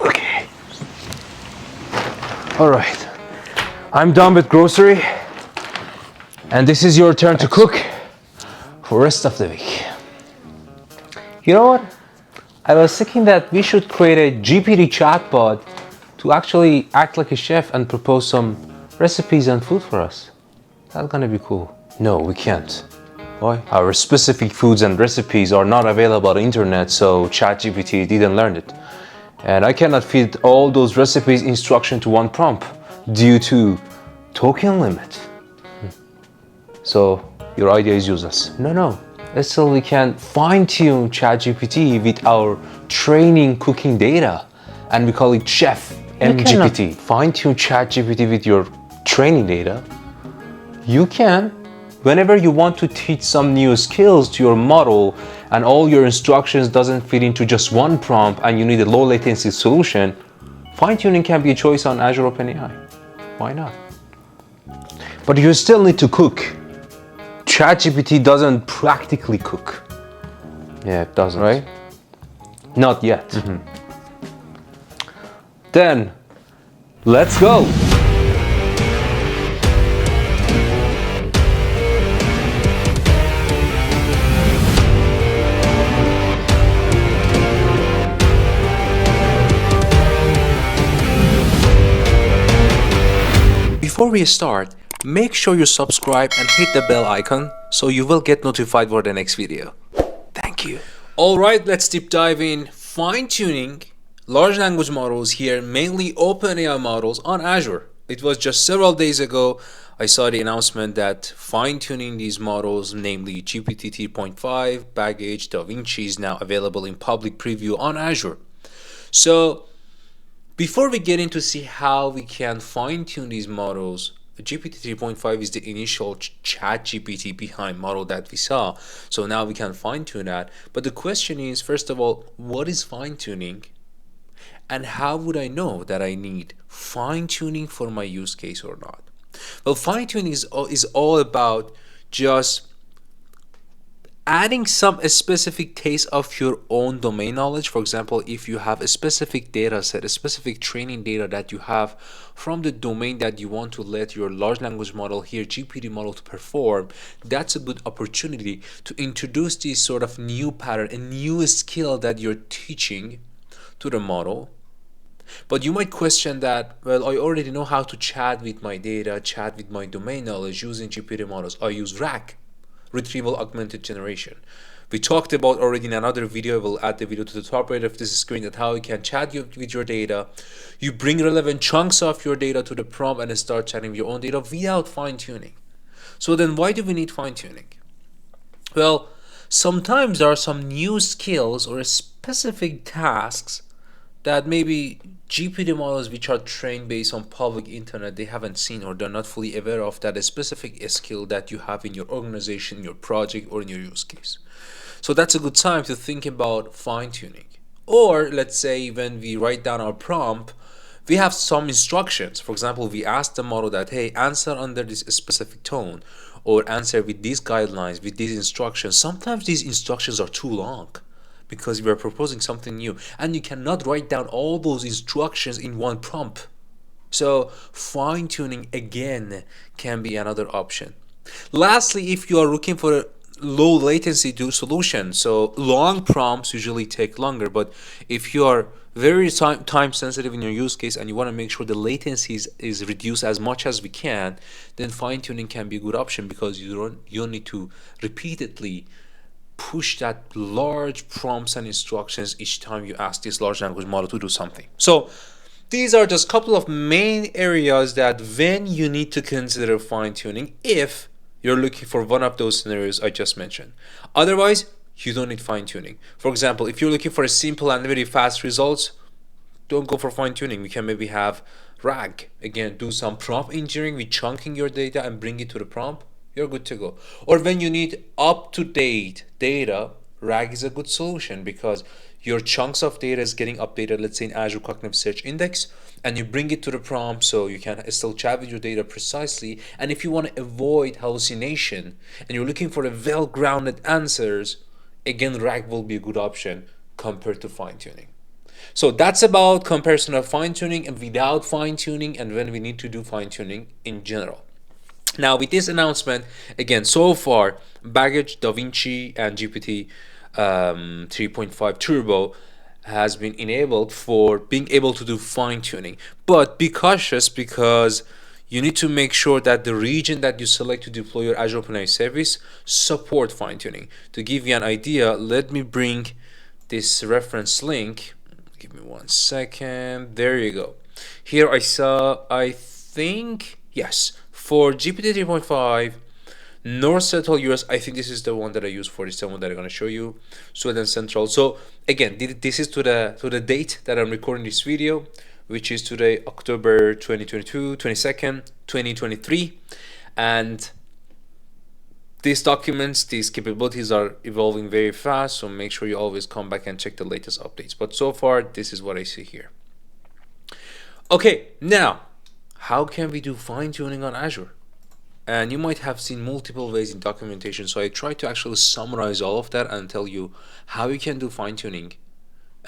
Okay. All right. I'm done with grocery, and this is your turn to cook for the rest of the week. You know what? I was thinking that we should create a GPT chatbot to actually act like a chef and propose some recipes and food for us. That's gonna be cool. No, we can't. Why? Our specific foods and recipes are not available on the internet, so ChatGPT didn't learn it. And I cannot fit all those recipes instruction to one prompt due to token limit. So your idea is useless. No. Still, we can fine-tune ChatGPT with our training cooking data, and we call it Chef MGPT. Fine-tune ChatGPT with your training data. You can, whenever you want to teach some new skills to your model and all your instructions doesn't fit into just one prompt and you need a low latency solution, fine-tuning can be a choice on Azure OpenAI. Why not? But you still need to cook. ChatGPT doesn't practically cook. Yeah, it doesn't. Right? Not yet. Then, let's go. Before we start, make sure you subscribe and hit the bell icon so you will get notified for the next video. Thank you. Alright, let's deep dive in fine-tuning large language models here, mainly OpenAI models on Azure. It was just several days ago I saw the announcement that fine-tuning these models, namely GPT 3.5, Baggage, DaVinci, is now available in public preview on Azure. So before we get into see how we can fine-tune these models, GPT 3.5 is the initial ChatGPT behind model that we saw. So now we can fine-tune that. But the question is, first of all, what is fine-tuning? And how would I know that I need fine-tuning for my use case or not? Well, fine-tuning is all about just adding a specific taste of your own domain knowledge. For example, if you have a specific data set, a specific training data that you have from the domain that you want to let your large language model here, GPT model, to perform, that's a good opportunity to introduce this sort of new pattern, a new skill that you're teaching to the model. But you might question that, well, I already know how to chat with my data, chat with my domain knowledge using GPT models. I use RAG, Retrieval Augmented Generation. We talked about already in another video. We'll add the video to the top right of this screen, that how you can chat with your data. You bring relevant chunks of your data to the prompt and start chatting with your own data without fine-tuning. So then why do we need fine-tuning? Well, sometimes there are some new skills or specific tasks that maybe GPT models which are trained based on public internet, they haven't seen, or they're not fully aware of that a specific skill that you have in your organization, your project, or in your use case. So that's a good time to think about fine-tuning. Or let's say when we write down our prompt, we have some instructions. For example, we ask the model that, hey, answer under this specific tone, or answer with these guidelines, with these instructions. Sometimes these instructions are too long, because we are proposing something new and you cannot write down all those instructions in one prompt. So fine-tuning again can be another option. Lastly, if you are looking for a low latency solution, so long prompts usually take longer, but if you are very time sensitive in your use case and you want to make sure the latency is reduced as much as we can, then fine-tuning can be a good option, because you don't need to repeatedly push that large prompts and instructions each time you ask this large language model to do something. So these are just a couple of main areas that when you need to consider fine-tuning if you're looking for one of those scenarios I just mentioned. Otherwise, you don't need fine-tuning. For example, if you're looking for a simple and very fast results, don't go for fine-tuning. We can maybe have RAG. Again, do some prompt engineering with chunking your data and bring it to the prompt. You're good to go. Or when you need up-to-date data, RAG is a good solution, because your chunks of data is getting updated, let's say in Azure Cognitive Search Index, and you bring it to the prompt so you can still chat with your data precisely. And if you want to avoid hallucination and you're looking for a well-grounded answers, again, RAG will be a good option compared to fine-tuning. So that's about comparison of fine-tuning and without fine-tuning, and when we need to do fine-tuning in general. Now, with this announcement, again, so far, Baggage, DaVinci, and GPT 3.5 Turbo has been enabled for being able to do fine-tuning. But be cautious, because you need to make sure that the region that you select to deploy your Azure OpenAI service support fine-tuning. To give you an idea, let me bring this reference link. Give me 1 second. There you go. Here I saw, I think, yes, for GPT 3.5, North Central US, I think this is the one that I use for this demo that I'm going to show you. Sweden Central. So again, this is to the date that I'm recording this video, which is today, October 2022, 22nd, 2023. And these documents, these capabilities are evolving very fast, so make sure you always come back and check the latest updates. But so far, this is what I see here. Okay, now, how can we do fine-tuning on Azure? And you might have seen multiple ways in documentation, so I try to actually summarize all of that and tell you how you can do fine-tuning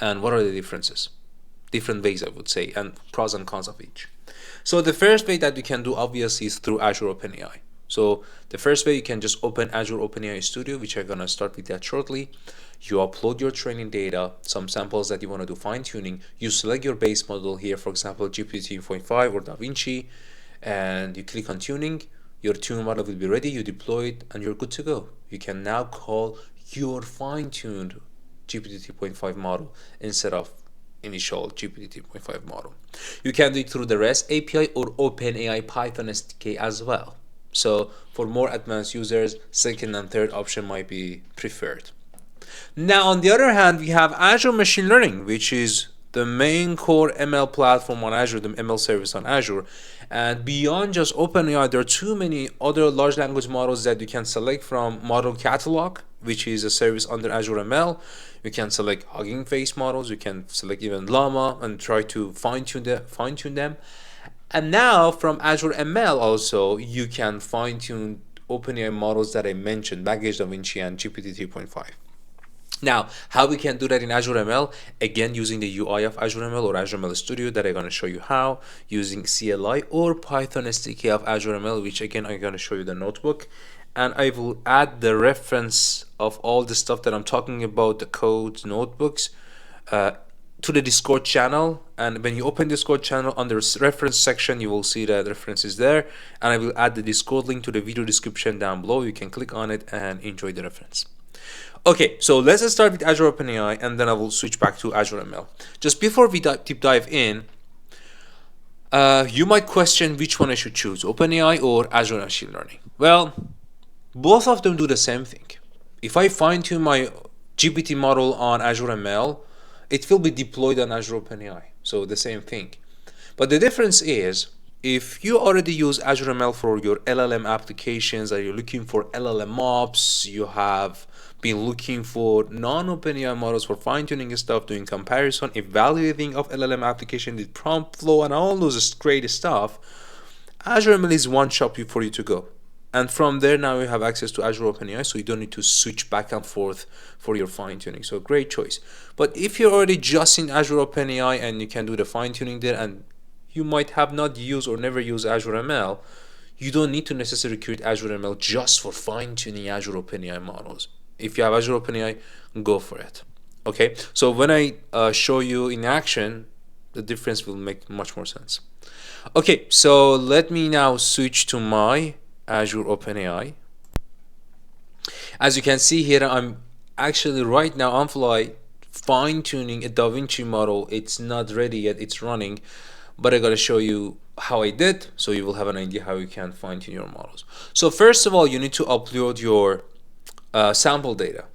and what are the differences. Different ways, I would say, and pros and cons of each. So the first way that we can do, obviously, is through Azure OpenAI. So the first way, you can just open Azure OpenAI Studio, which I'm gonna start with that shortly. You upload your training data, some samples that you want to do fine-tuning. You select your base model here, for example, GPT 3.5 or DaVinci, and you click on tuning. Your tune model will be ready, you deploy it, and you're good to go. You can now call your fine-tuned GPT 3.5 model instead of initial GPT 3.5 model. You can do it through the REST API or OpenAI Python SDK as well. So for more advanced users, second and third option might be preferred. Now, on the other hand, we have Azure Machine Learning, which is the main core ML platform on Azure, the ML service on Azure. And beyond just OpenAI, there are too many other large language models that you can select from Model Catalog, which is a service under Azure ML. You can select Hugging Face models. You can select even Llama and try to fine-tune them. And now from Azure ML also, you can fine-tune OpenAI models that I mentioned, Baggage, DaVinci, and GPT 3.5. Now, how we can do that in Azure ML? Again, using the UI of Azure ML or Azure ML Studio that I'm going to show you how, using CLI or Python SDK of Azure ML, which again, I'm going to show you the notebook. And I will add the reference of all the stuff that I'm talking about, the codes, notebooks, to the Discord channel. And when you open Discord channel, under reference section, you will see the references there. And I will add the Discord link to the video description down below. You can click on it and enjoy the reference. Okay, so let's start with Azure OpenAI, and then I will switch back to Azure ML. Just before we deep dive in, you might question which one I should choose, OpenAI or Azure Machine Learning. Well, both of them do the same thing. If I fine-tune my GPT model on Azure ML, it will be deployed on Azure OpenAI, so the same thing. But the difference is, if you already use Azure ML for your LLM applications, are you looking for LLM ops, you have been looking for non-OpenAI models for fine-tuning stuff, doing comparison, evaluating of LLM application with prompt flow, and all those great stuff, Azure ML is one shop for you to go. And from there, now you have access to Azure OpenAI, so you don't need to switch back and forth for your fine-tuning. So great choice. But if you're already just in Azure OpenAI and you can do the fine-tuning there, and you might have not used or never used Azure ML, you don't need to necessarily create Azure ML just for fine-tuning Azure OpenAI models. If you have Azure OpenAI, go for it. Okay, so when I show you in action, the difference will make much more sense. Okay, so let me now switch to my Azure OpenAI. As you can see here, I'm actually right now on fly fine-tuning a DaVinci model. It's not ready yet, it's running, but I gotta show you how I did, so you will have an idea how you can fine-tune your models. So first of all, you need to upload your sample data.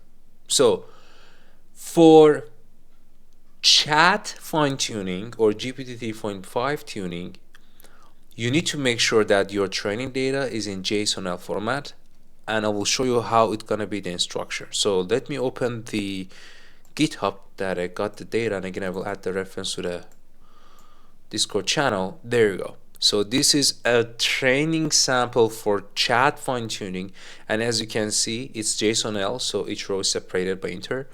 So for chat fine-tuning or GPT 3.5 tuning, you need to make sure that your training data is in JSON-L format, and I will show you how it's gonna be the structure. So let me open the GitHub that I got the data, and again I will add the reference to the Discord channel. There you go. So this is a training sample for chat fine-tuning, and as you can see, it's JSON-L, so each row is separated by inter.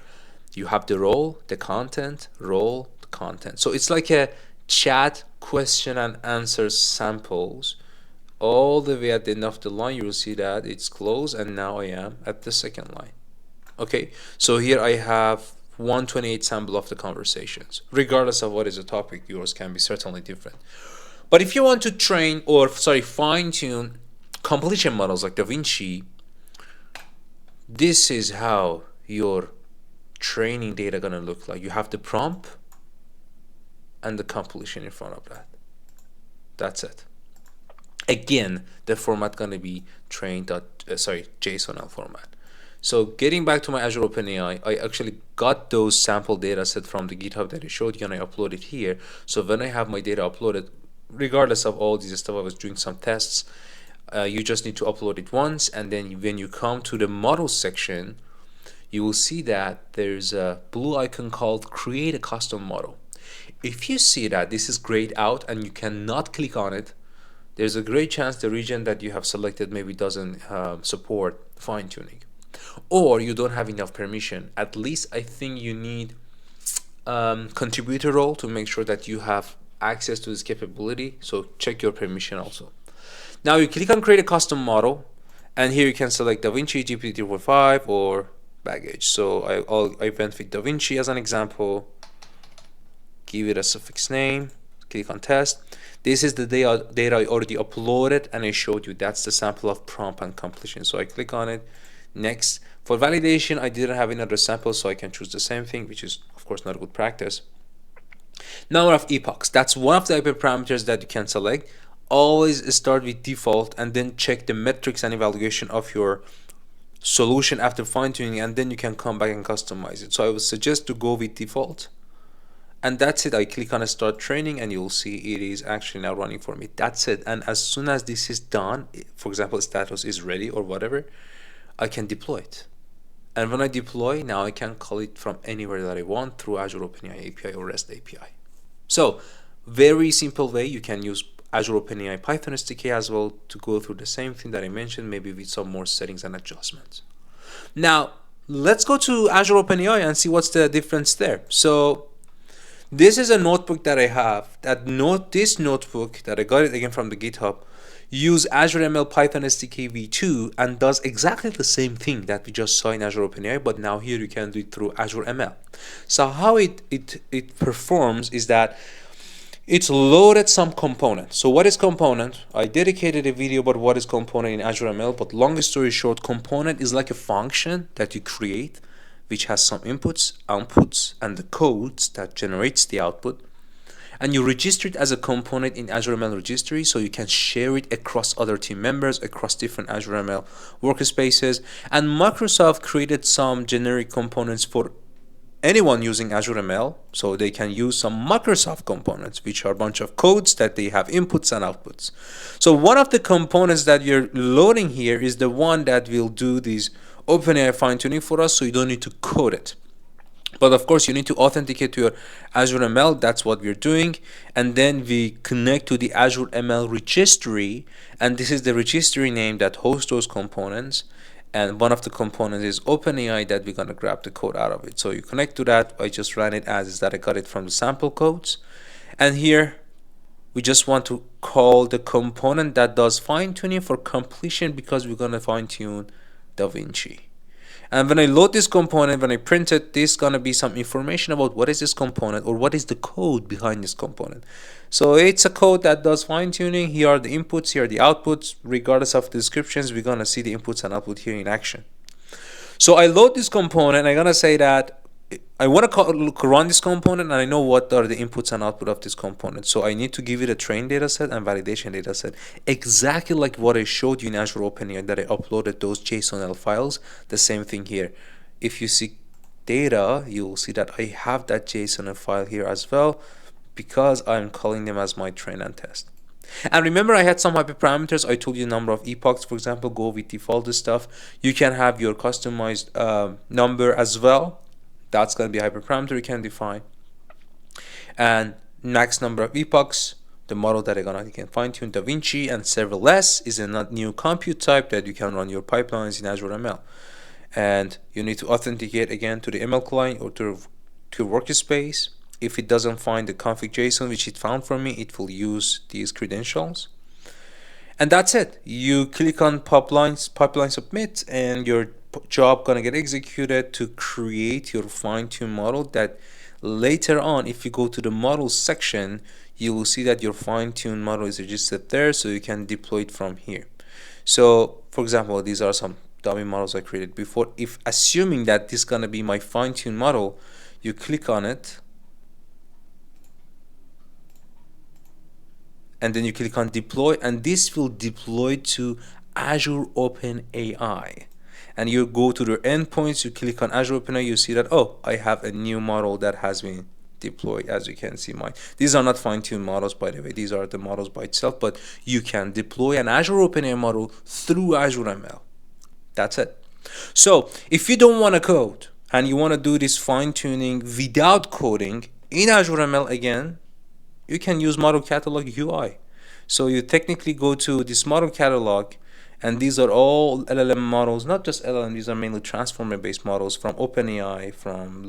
You have the role, the content, role, the content. So it's like a chat question and answer samples. All the way at the end of the line, you will see that it's closed, and now I am at the second line. Okay, so here I have 128 sample of the conversations. Regardless of what is the topic, yours can be certainly different. But if you want to train, or sorry, fine-tune completion models like DaVinci, this is how your training data gonna look like. You have the prompt and the completion in front of that. That's it. Again, the format gonna be JSON-L format. So getting back to my Azure OpenAI, I actually got those sample data set from the GitHub that I showed you, and I upload it here. So when I have my data uploaded, regardless of all this stuff, I was doing some tests. You just need to upload it once, and then when you come to the model section, you will see that there's a blue icon called create a custom model. If you see that this is grayed out and you cannot click on it, there's a great chance the region that you have selected maybe doesn't support fine-tuning, or you don't have enough permission. At least I think you need contributor role to make sure that you have access to this capability, so check your permission also. Now you click on create a custom model, and here you can select DaVinci, GPT-3.5, or baggage. So I went with DaVinci as an example, give it a suffix name, click on test. This is the data I already uploaded, and I showed you that's the sample of prompt and completion. So I click on it, next. For validation, I didn't have another sample, so I can choose the same thing, which is of course not a good practice. Number of epochs, that's one of the hyperparameters that you can select. Always start with default and then check the metrics and evaluation of your solution after fine-tuning, and then you can come back and customize it. So I would suggest to go with default, and that's it. I click on start training, and you'll see it is actually now running for me. That's it. And as soon as this is done, for example, status is ready or whatever, I can deploy it. And when I deploy, now I can call it from anywhere that I want through Azure OpenAI API or REST API. So very simple way. You can use Azure OpenAI Python SDK as well to go through the same thing that I mentioned, maybe with some more settings and adjustments. Now let's go to Azure OpenAI and see what's the difference there. So this is a notebook that I have. This notebook that I got it again from the GitHub, use Azure ML Python SDK v2 and does exactly the same thing that we just saw in Azure OpenAI, but now here you can do it through Azure ML. So how it performs is that it's loaded some component. So what is component? I dedicated a video about what is component in Azure ML, but long story short, component is like a function that you create which has some inputs, outputs, and the codes that generates the output. And you register it as a component in Azure ML registry, so you can share it across other team members, across different Azure ML workspaces. And Microsoft created some generic components for anyone using Azure ML, so they can use some Microsoft components, which are a bunch of codes that they have inputs and outputs. So one of the components that you're loading here is the one that will do these OpenAI fine-tuning for us, so you don't need to code it. But of course, you need to authenticate to your Azure ML. That's what we're doing. And then we connect to the Azure ML registry. And this is the registry name that hosts those components. And one of the components is OpenAI that we're going to grab the code out of it. So you connect to that. I just ran it as is that I got it from the sample codes. And here, we just want to call the component that does fine-tuning for completion, because we're going to fine-tune DaVinci. And when I load this component, when I print it, there's going to be some information about what is this component or what is the code behind this component. So it's a code that does fine-tuning. Here are the inputs, here are the outputs. Regardless of the descriptions, we're going to see the inputs and output here in action. So I load this component. I'm going to say that I want to run this component, and I know what are the inputs and output of this component. So I need to give it a train data set and validation data set, exactly like what I showed you in Azure OpenAI that I uploaded those JSON-L files. The same thing here. If you see data, you will see that I have that JSON-L file here as well, because I'm calling them as my train and test. And remember, I had some hyperparameters. I told you number of epochs, for example, go with default stuff. You can have your customized number as well. That's going to be a hyperparameter you can define. And max number of epochs, The model that you can fine-tune DaVinci and serverless is a new compute type that you can run your pipelines in Azure ML. And you need to authenticate again to the ML client or to your workspace. If it doesn't find the config JSON which it found for me, it will use these credentials. And that's it. You click on pipeline submit, and your job gonna get executed to create your fine-tune model that later on, if you go to the model section, you will see that your fine-tune model is registered there, so you can deploy it from here. So for example, these are some dummy models I created before. If assuming that this is gonna be my fine-tune model, you click on it, and then you click on deploy, and this will deploy to Azure OpenAI. And you go to the endpoints, you click on Azure OpenAI, you see that, oh, I have a new model that has been deployed. As you can see, these are not fine-tuned models, by the way. These are the models by itself, but you can deploy an Azure OpenAI model through Azure ML. That's it. So if you don't want to code and you want to do this fine-tuning without coding in Azure ML, again, you can use model catalog UI. So you technically go to this model catalog, and these are all LLM models, not just LLM, these are mainly transformer based models from OpenAI, from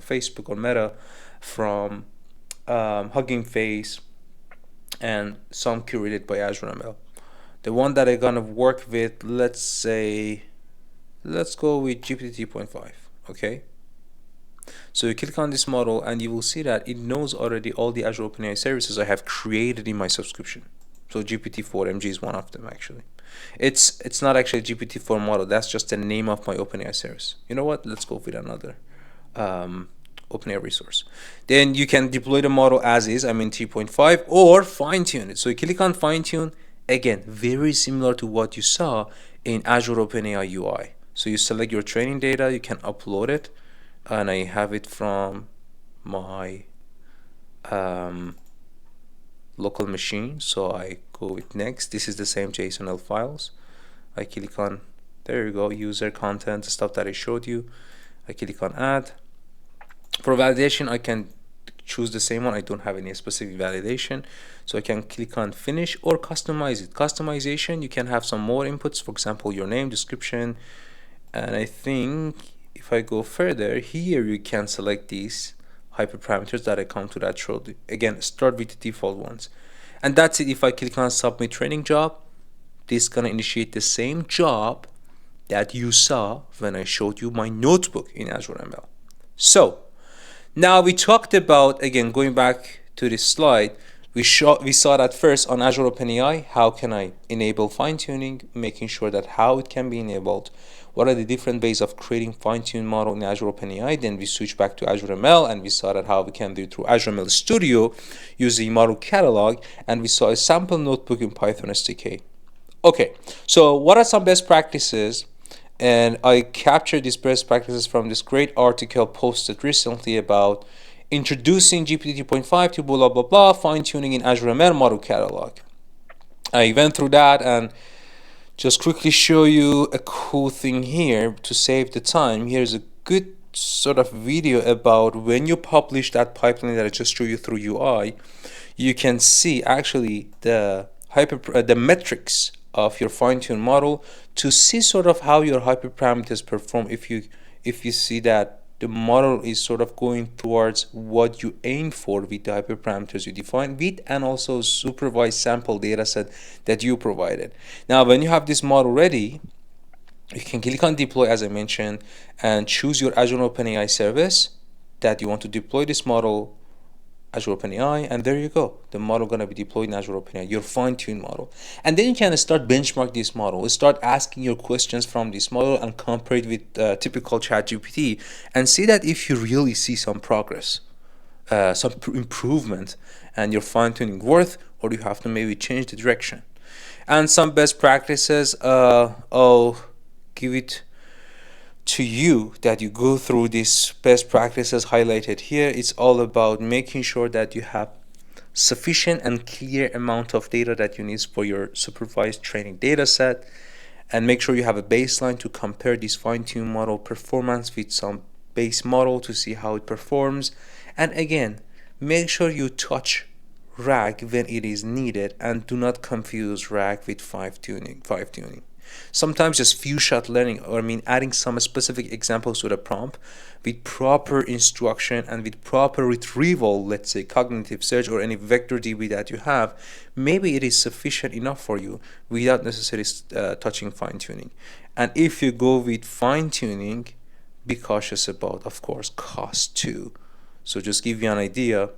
Facebook or Meta, from Hugging Face, and some curated by Azure ML. The one that I'm gonna work with, let's go with GPT 3.5, okay? So you click on this model, and you will see that it knows already all the Azure OpenAI services I have created in my subscription. So GPT-4 MG is one of them, actually. It's not actually a GPT-4 model. That's just the name of my OpenAI service. You know what? Let's go with another OpenAI resource. Then you can deploy the model as is, 3.5, or fine-tune it. So you click on fine-tune. Again, very similar to what you saw in Azure OpenAI UI. So you select your training data, you can upload it, and I have it from my local machine, so I go with next. This is the same JSON files. I click on, there you go, user content, the stuff that I showed you. I click on add. For validation, I can choose the same one. I don't have any specific validation, so I can click on finish or customize it. Customization, you can have some more inputs, for example, your name, description, and I think if I go further here, you can select these hyperparameters that I come to that shortly. Again, start with the default ones, and that's it. If I click on submit training job, this is gonna initiate the same job that you saw when I showed you my notebook in Azure ML. So now we talked about, again, going back to this slide, we saw that first on Azure OpenAI, how can I enable fine-tuning, making sure that how it can be enabled, what are the different ways of creating fine-tuned model in Azure OpenAI. Then we switched back to Azure ML, and we saw that how we can do it through Azure ML Studio using model catalog, and we saw a sample notebook in Python SDK. Okay, so what are some best practices? And I captured these best practices from this great article posted recently about introducing GPT 3.5 to blah blah blah, fine-tuning in Azure ML model catalog. I went through that and just quickly show you a cool thing here to save the time. Here's a good sort of video about when you publish that pipeline that I just showed you through UI, you can see actually the metrics of your fine-tuned model to see sort of how your hyperparameters perform. If you see that the model is sort of going towards what you aim for with the hyperparameters you define with, and also supervised sample data set that you provided. Now, when you have this model ready, you can click on deploy, as I mentioned, and choose your Azure OpenAI service that you want to deploy this model, Azure OpenAI, and there you go. The model gonna be deployed in Azure OpenAI, your fine-tuned model. And then you can start benchmark this model, start asking your questions from this model and compare it with typical ChatGPT, and see that if you really see some progress, some improvement, and your fine-tuning worth, or you have to maybe change the direction. And some best practices, I'll give it to you that you go through these best practices highlighted here. It's all about making sure that you have sufficient and clear amount of data that you need for your supervised training data set, and make sure you have a baseline to compare this fine-tuned model performance with some base model to see how it performs. And again, make sure you touch RAG when it is needed, and do not confuse RAG with fine-tuning. Sometimes just few-shot learning, or adding some specific examples to the prompt with proper instruction and with proper retrieval, let's say cognitive search or any vector DB that you have, maybe it is sufficient enough for you without necessarily touching fine-tuning. And if you go with fine-tuning, be cautious about, of course, cost too. So just give you an idea,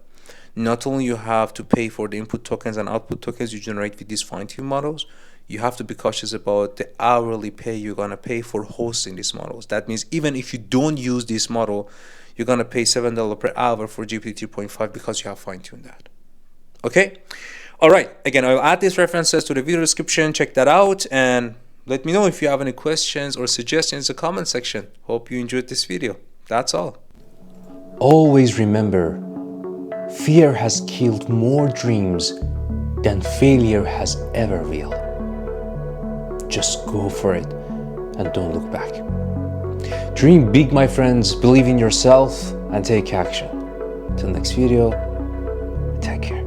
not only you have to pay for the input tokens and output tokens you generate with these fine-tuned models, you have to be cautious about the hourly pay you're gonna pay for hosting these models. That means even if you don't use this model, you're gonna pay $7 per hour for GPT 3.5 because you have fine-tuned that. Okay? All right. Again, I'll add these references to the video description. Check that out and let me know if you have any questions or suggestions in the comment section. Hope you enjoyed this video. That's all. Always remember, fear has killed more dreams than failure has ever will. Just go for it and don't look back. Dream big, my friends, believe in yourself and take action. Till next video, take care.